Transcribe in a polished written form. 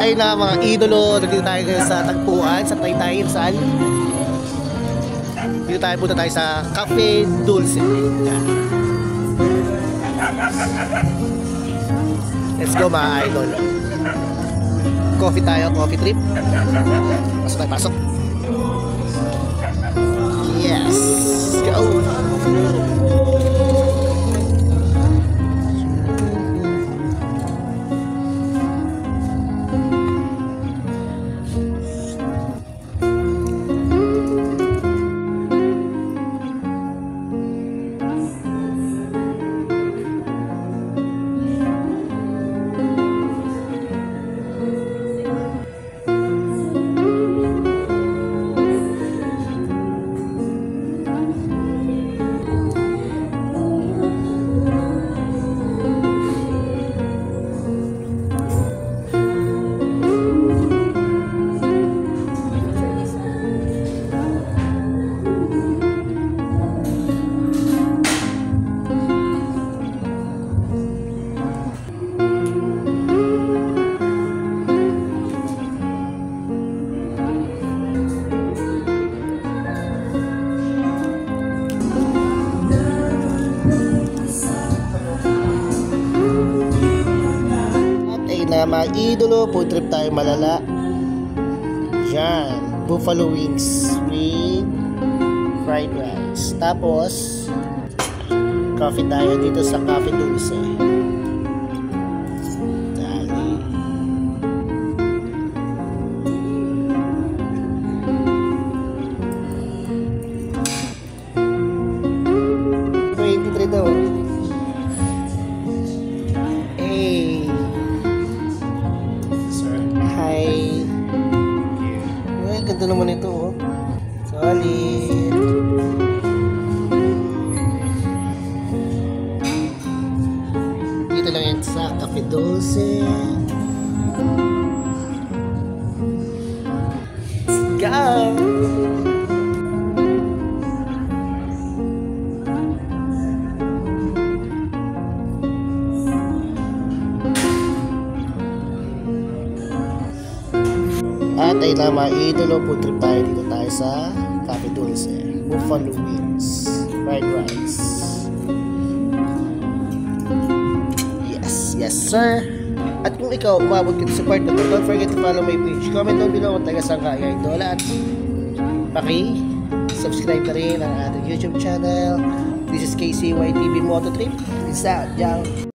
Ayun na mga idolo, nandito tayo ngayon sa tagpuan, sa Taytay, saan? Dito tayo, punta tayo sa Cafe Dulce. Let's go mga idol. Coffee tayo, coffee trip. Pasok tayo, pasok. Yes, go! Na mga idolo, food trip tayo malala. Yan, buffalo wings with fried rice. Tapos coffee tayo dito sa Cafe Dulce. Dali. $23 daw. Ay, ganda naman ito, oh. Solid. Dito lang yan sa Cafe Dulce. Let's go! At ay na mga idolo, food trip tayo dito tayo sa Cafe Dulce. Buffalo wings, fried rice. Yes, yes sir. At kung ikaw umabot ka sa part na ito, don't forget to follow my page. Comment down below kung taga saan ka idol. At paki-subscribe na rin ang ating YouTube channel. This is KCY TV Moto Trip. Peace out, y'all.